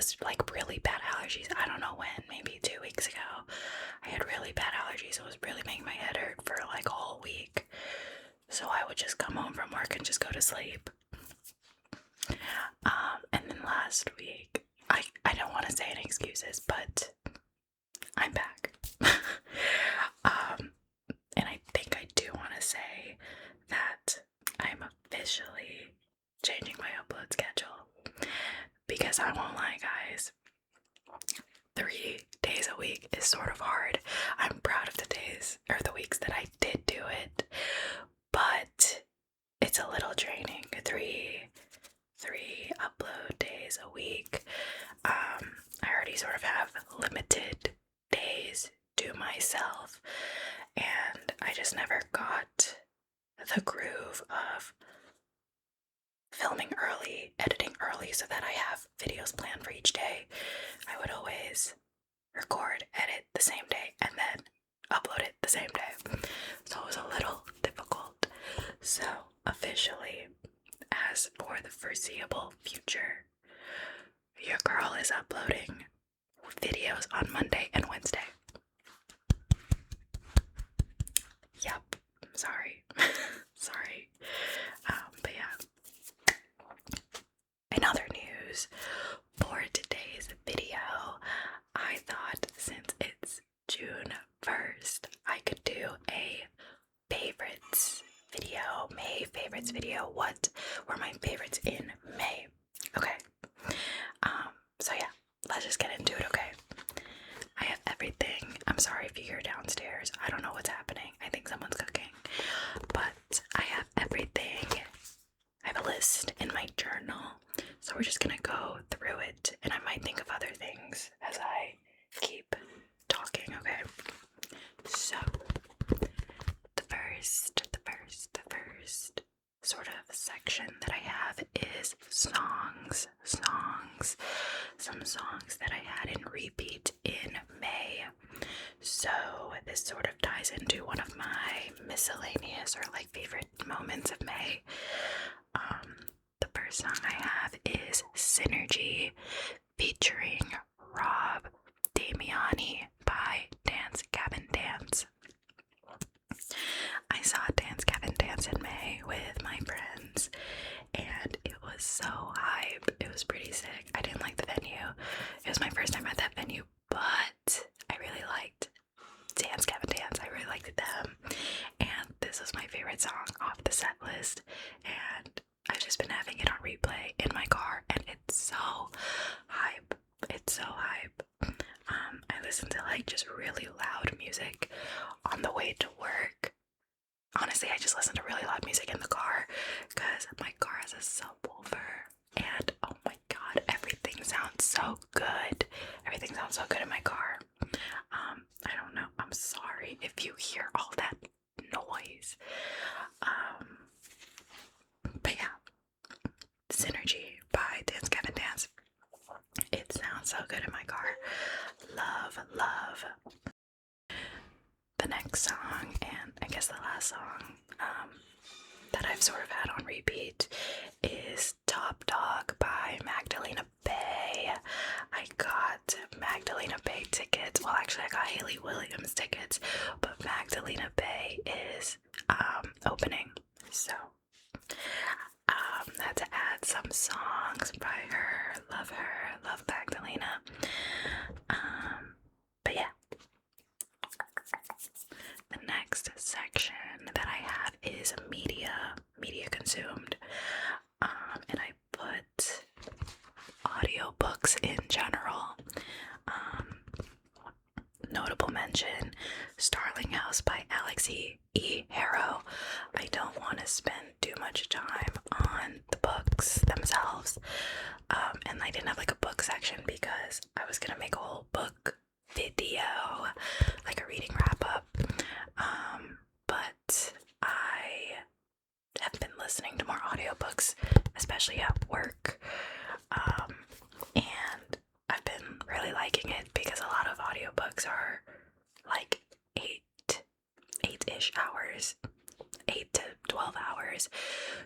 was like really bad allergies. I don't know when, maybe 2 weeks ago. I had really bad allergies. It was really making my head hurt for like a whole week. So I would just come home from work and just go to sleep. And then last week, I don't want to say any excuses, but I'm back. And I think I do want to say that I'm officially changing my upload schedule, because I won't lie, guys, 3 days a week is sort of hard. I'm proud of the days or the weeks that I did do it, but it's a little draining. Three upload days a week. I already sort of have limited days to myself, and I just never got the groove of filming early, editing early, so that I have videos planned for each day. I would always record, edit the same day, and then upload it the same day. So it was a little difficult. So officially, as for the foreseeable future, your girl is uploading videos on Monday and Wednesday. Yep, sorry. Sorry. But yeah. In other news, for today's video, I thought since it's June 1st, I could do a favorites video, May favorites video. What were my favorites in May? Okay. So yeah, let's just get into it, okay? I have everything. I'm sorry if you hear downstairs. I don't know what's happening. I think someone's cooking. But I have everything. I have a list in my journal. So we're just gonna go through it, and I might think of other things as I keep talking, okay? So the first sort of section that I have is songs. Some songs that I had in repeat in May. So this sort of ties into one of my miscellaneous or like favorite moments of May. The first song I have is Synergy featuring Rob Damiani by Dance Gavin Dance. I saw Dance Gavin Dance in May with my friends, and it was so hype. It was pretty sick. I didn't like the venue. It was my first time at that venue, but I really liked Dance Gavin Dance. I really liked them, and this was my favorite song off the set list, and I've just been having it on replay in my car, and it's so hype. It's so hype. I listen to like just really loud music on the way to work. Honestly, I just listen to really loud music in the car because my car has a subwoofer, and oh my god, everything sounds so good. Everything sounds so good in my car. I don't know. I'm sorry if you hear all that noise. But yeah, Synergy by Dance Gavin Dance. It sounds so good in my car. Love. The next song, and I guess the last song that I've sort of had on repeat, is Top Dog by Magdalena Bay. I got Magdalena Bay tickets. Well, actually, I got Haley Williams tickets, but Magdalena Bay is opening. So had to add some songs by her. Love Magdalena. But yeah. The next section that I have is media consumed. And I put audiobooks in general. Notable mention, Starling House by Alex E. Harrow. I don't want to spend too much time on the books themselves. And I didn't have like a book section because I was gonna make a whole book video, like a reading wrap up. But I have been listening to more audiobooks, especially at work. And I've been really liking it because a lot of audiobooks are like 8-ish hours, 8 to 12 hours.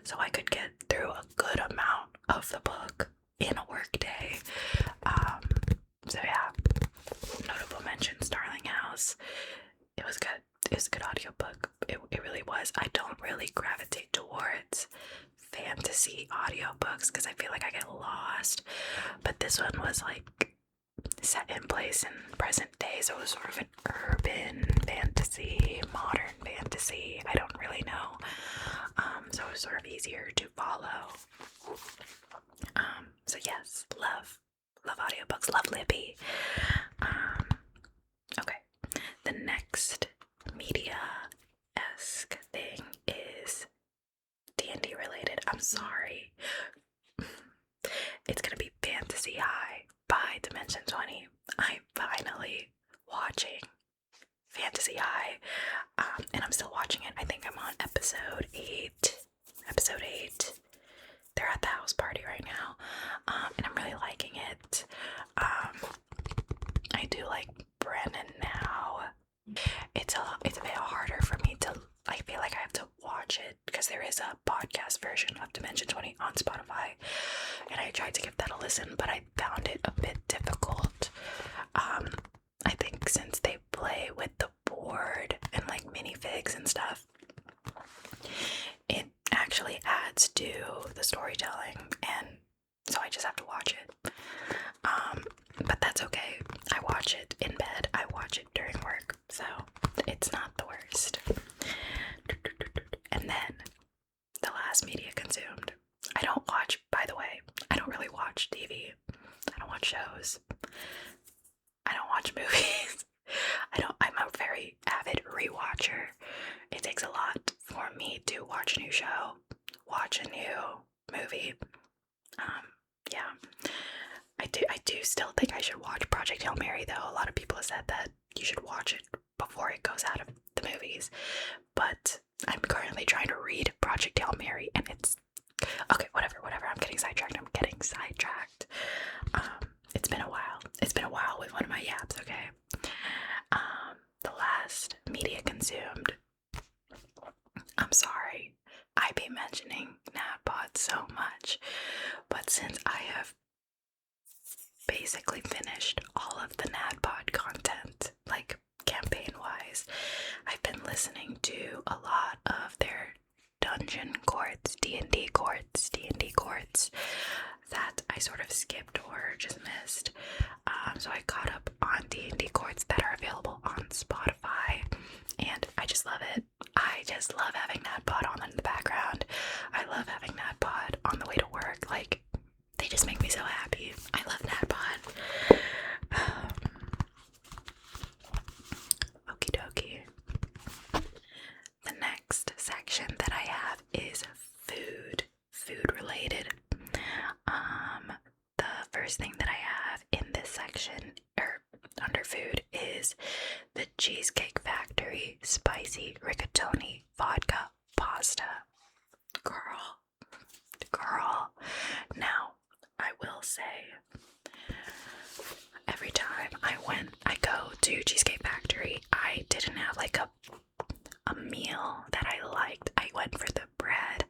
So I could get through a good amount of the book in a work day. house. It was good. It was a good audiobook. It really was. I don't really gravitate towards fantasy audiobooks because I feel like I get lost. But this one was like set in place in present day, so it was sort of an urban fantasy, modern fantasy. I don't really know. So it was sort of easier to follow. So yes, love audiobooks, love Libby. Okay, the next media-esque thing is D&D related. I'm sorry. It's gonna be Fantasy High by Dimension 20. I'm finally watching Fantasy High, and I'm still watching it. I think I'm on episode 8. They're at the house party right now, and I'm really liking it. I do like Brennan now. It's a bit harder for me to, I feel like I have to watch it because there is a podcast version of Dimension 20 on Spotify, and I tried to give that a listen, but I found it a bit difficult. I think since they play with the board and like minifigs and stuff, it actually adds to the storytelling, and so I just have to watch it. But that's okay. I watch it in bed, I watch it during work, so it's not the worst. And then the last media consumed. I don't watch, by the way, I don't really watch TV. I don't watch shows. I don't watch movies. I'm a very avid rewatcher. It takes a lot for me to watch a new show, watch a new movie. Yeah. I do still think I should watch Project Hail Mary, though. A lot of people have said that you should watch it before it goes out of the movies. But I'm currently trying to read Project Hail Mary, and it's okay, whatever. I'm getting sidetracked. It's been a while with one of my yaps, okay? The last media consumed. I'm sorry, I be mentioning NatPod so much, but since I have basically finished all of the NatPod content, like campaign-wise, I've been listening to a lot of their dungeon courts, D&D courts that I sort of skipped or just missed. So I caught up on D&D courts that are available on Spotify, and I just love it. I just love having NatPod on in the background. I love having NatPod on the way to work. Like, they just make me so happy. I love NatPod. Okie dokie. The next section that I have is food related. The first thing that I have in this section, or under food, is the Cheesecake Factory Spicy Rigatoni Vodka Pasta. Girl. Now, I will say, every time I go to Cheesecake Factory, I didn't have like a meal that I liked. I went for the bread,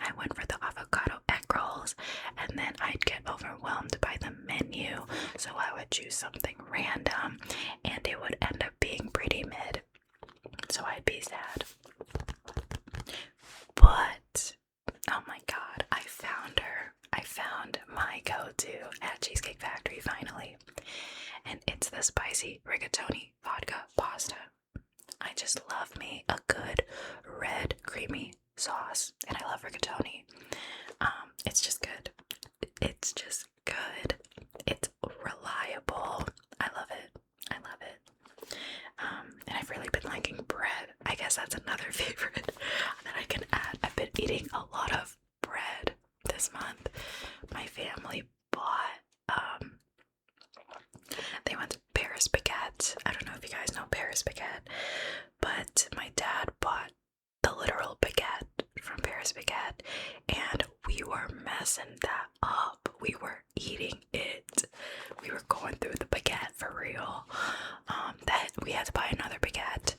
I went for the avocado egg rolls, and then I'd get overwhelmed by the menu, so I would choose something random, and it would end up being pretty mid, so I'd be sad. But, oh my god, I found her. I found my go-to at Cheesecake Factory finally, and it's the spicy rigatoni vodka pasta. I just love me a good red creamy sauce, and I love rigatoni. It's just good. It's reliable. I love it. And I've really been liking bread. I guess that's another favorite that I can add. I've been eating a lot of bread this month. My family bought, they went to Paris Baguette. I don't know if you guys know Paris Baguette, but my dad bought the literal baguette from Paris Baguette, and we were messing that up. We were eating it. We were going through the baguette for real. That we had to buy another baguette,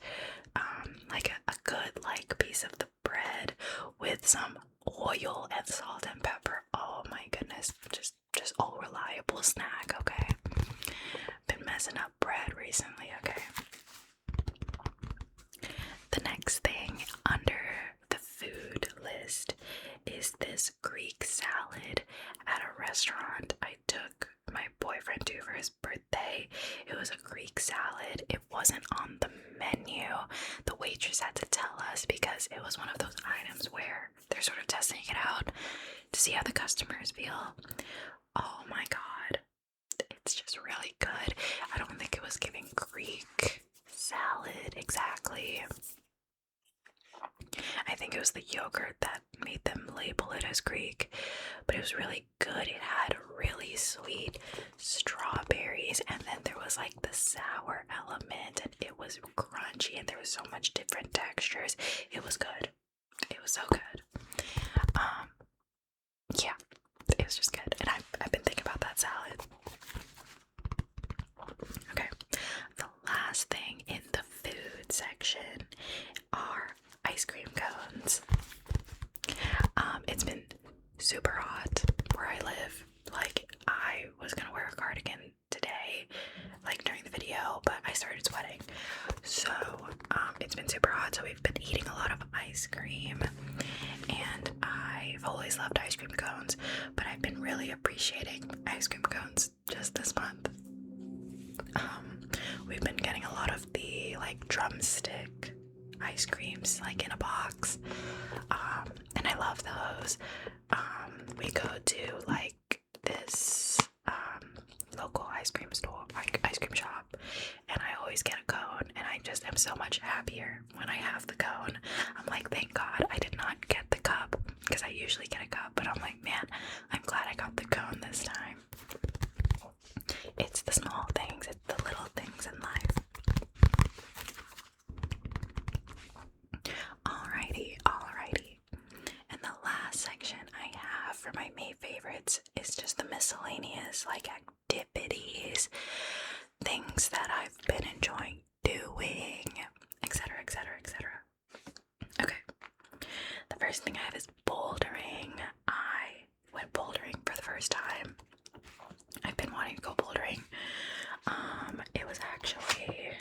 like a good like piece of the bread with some oil and salt and pepper. Oh my goodness, just all reliable snack. Okay, been messing up bread recently. Okay. Greek salad at a restaurant I took my boyfriend to for his birthday. It was a Greek salad. It wasn't on the menu. The waitress had to tell us because it was one of those items where they're sort of testing it out to see how the customers feel. Oh my god. It's just really good. I don't think it was giving Greek salad exactly. I think it was the yogurt that made them label it as Greek, but it was really good. It had really sweet strawberries, and then there was like the sour element, and it was crunchy, and there was so much different textures. It was good. It was so good. Yeah, it was just good, and I've been thinking about that salad. Okay, the last thing in the food section are ice cream cones. It's been super hot where I live. Like, I was gonna wear a cardigan today, like during the video, but I started sweating. So, it's been super hot, so we've been eating a lot of ice cream. And I've always loved ice cream cones, but I've been really appreciating ice cream cones just this month. We've been getting a lot of the like drumstick ice creams like in a box, and I love those. We go to like this local ice cream store, like ice cream shop, and I always get a cone, and I just am so much happier when I have the cone. I'm like, thank God I did not get the cup, because I usually get a cup, but I'm like, man, I'm glad I got the cone this time. It's the small things, it's the little things in life. Alrighty. And the last section I have for my May favorites is just the miscellaneous, like, activities, things that I've been enjoying doing, etc. Okay. The first thing I have is bouldering. I went bouldering for the first time. I've been wanting to go bouldering. It was actually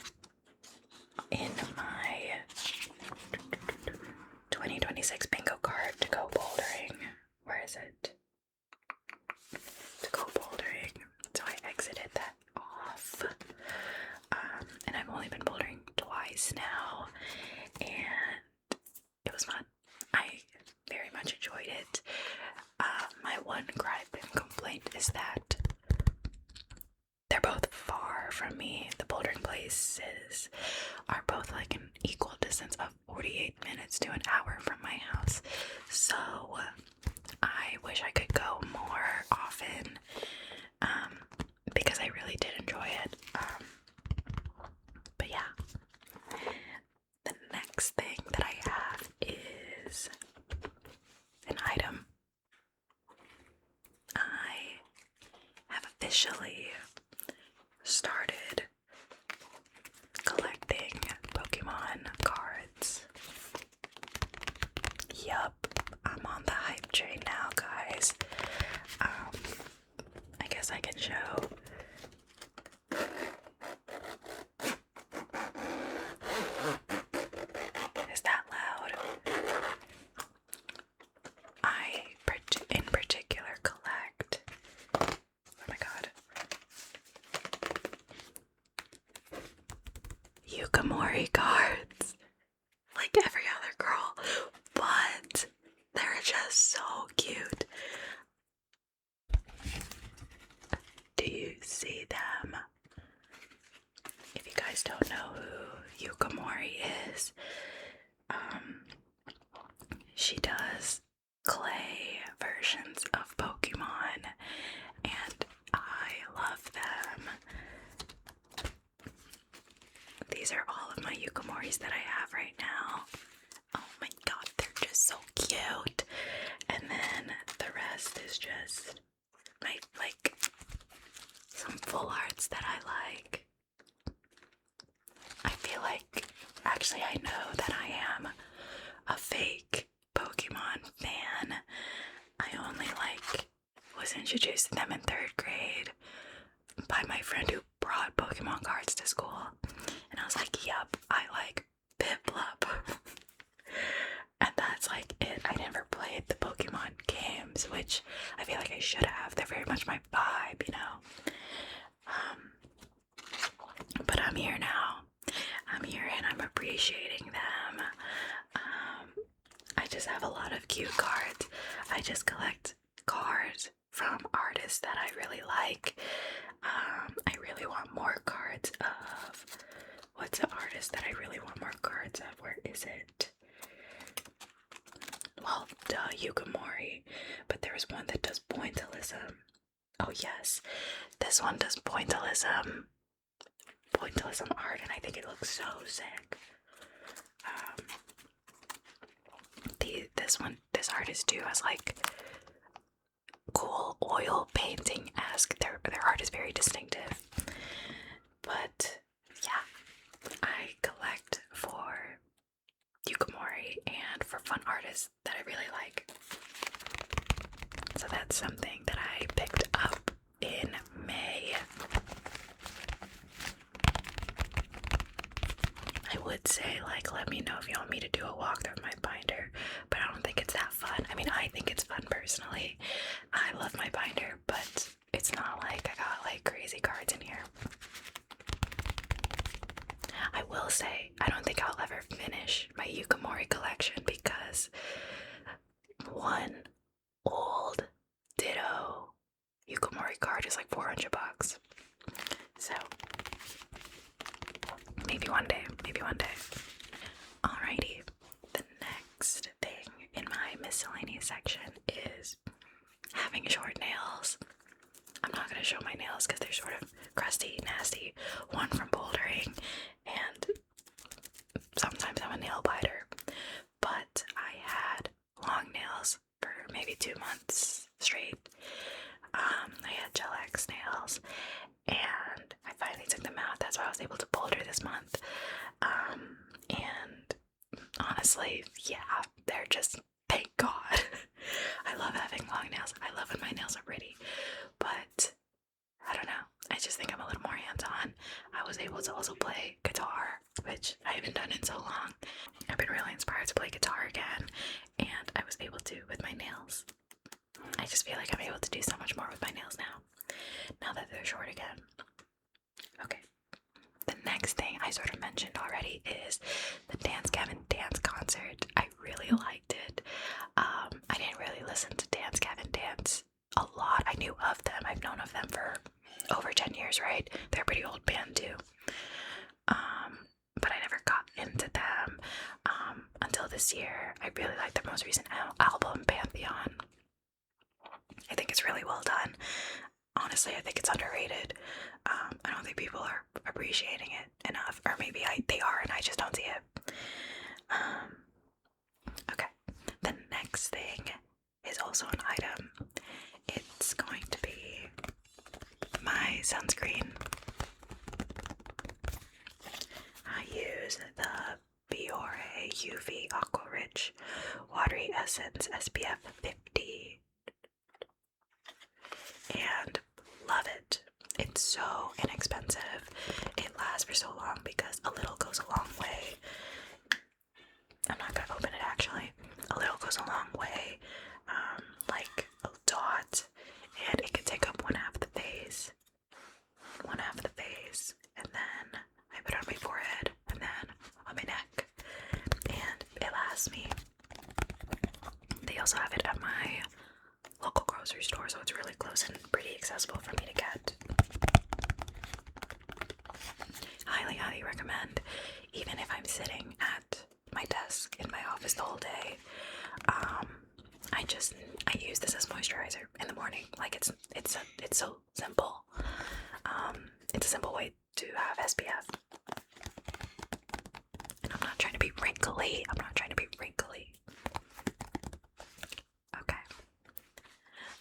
in my 2026 bingo card to go bouldering. Where is it? To go bouldering. So I exited that off. And I've only been bouldering twice now, and it was fun. I very much enjoyed it. My one gripe and complaint is that they're both far from me. The bouldering places are both like an equal distance of 48 minutes to an hour from my house. So I wish I could go more often, because I really did enjoy it. But yeah. The next thing that I have is an item. I have officially started collecting Pokemon cards. Yup, I'm on the hype train now, guys. I guess I can show. Is that loud? I, in particular, collect. Oh my god. Yukamori cards. Like every other girl. But they're just so cute. Do you see them? If you guys don't know who Yukamori is, she does clay versions of Pokemon, and I love them. These are all of my Yukamoris that I have right now. Oh my god, they're just so cute. And then the rest is just my, like, some full arts that I like. I feel like, actually I know that I am a fake Pokemon fan. I only was introduced to them in 3rd grade by my friend who brought Pokemon cards to school. And I was like, yup, I like Piplup. And that's like it. I never played the Pokemon games which I feel like I should have. They're very much my vibe, you know. But I'm here now. I'm here and I'm appreciating them. I just have a lot of cute cards. I just collect cards from artists that I really like. I really want more cards of, what's the artist that I really want more cards of? Where is it? Well, duh, Yukamori. But there was one that does pointillism. Oh yes, this one does pointillism art, and I think it looks so sick. This artist too has like cool oil painting-esque. Their art is very distinctive. But yeah, I collect for Yukamori and for fun artists that I really like. So that's something that I picked up in May. I would say, like, let me know if you want me to do a walkthrough of my binder, but I don't think it's that fun. I mean, I think it's fun personally. I love my binder, but it's not like I got like crazy cards in here. I will say, I don't think I'll ever finish my Yukamori collection because one old ditto Yukamori card is like $400. So maybe one day, Alrighty, the next thing in my miscellaneous section is having short nails. I'm not going to show my nails because they're sort of crusty, nasty. One from bouldering, and sometimes I'm a nail biter. But I had long nails for maybe 2 months straight. I had gel X nails, and I finally took them out. That's why I was able to boulder this month. And honestly, yeah, they're just, thank God. I love having long nails. I love when my nails are pretty, but I don't know. I just think I'm a little more hands-on. I was able to also play guitar, which I haven't done in so long. I've been really inspired to play guitar again, and I was able to with my nails. I just feel like I'm able to do so much more with my nails now that they're short again. Okay. The next thing I sort of mentioned already is the Dance Gavin Dance concert. I really liked it. I didn't really listen to Dance Gavin Dance a lot. I knew of them. I've known of them for over 10 years, right? They're a pretty old band too. But I never got into them until this year. I really like their most recent album, Pantheon. I think it's really well done. Honestly, I think it's underrated. I don't think people are appreciating it enough, or maybe they are and I just don't see it. Okay, the next thing is also an item. It's going to be my sunscreen. I use the Biore UV Aqua Rich Watery Essence SPF 50 and love it. It's so inexpensive. It lasts for so long because a little goes a long way. I'm not gonna open it actually. A little goes a long way. Like a dot, and it can take up one half the face, and then I put it on my forehead, and then on my neck, and it lasts me. They also have it at my local grocery store, so it's really close and pretty accessible for me to get. Highly recommend. Even if I'm sitting at my desk in my office the whole day, I use this as moisturizer in the morning. Like it's so simple. It's a simple way to have SPF. And I'm not trying to be wrinkly. Okay.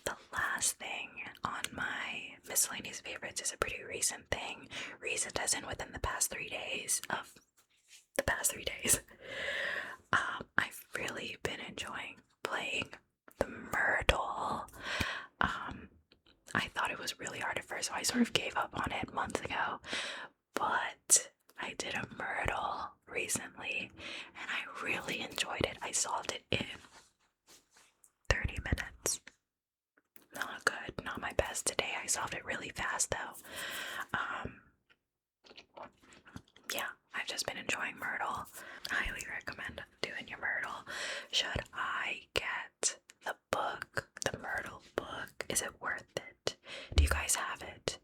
The last thing on my miscellaneous favorites is a pretty recent thing. Recent as in within the past 3 days of the past 3 days. I've really been enjoying playing the Myrtle. I thought it was really hard at first, so I sort of gave up on it months ago. But I did a Myrtle recently, and I really enjoyed it. I solved it in 30 minutes. solved it really fast though. Yeah, I've just been enjoying Myrtle. Highly recommend doing your Myrtle. Should I get the book, the Myrtle book? Is it worth it? Do you guys have it?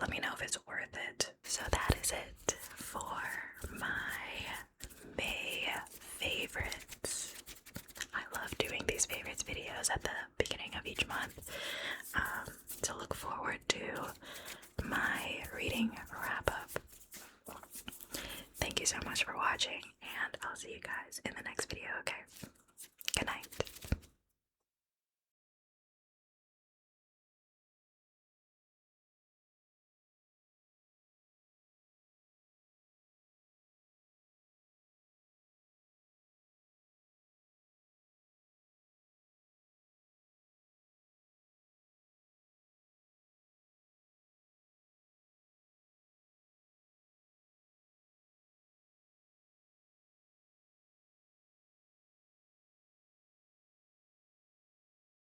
Let me know if it's worth it. So that is it for my May favorites. I love doing these favorites videos at the beginning of each month. To look forward to my reading wrap up. Thank you so much for watching, and I'll see you guys in the next video, okay? Good night.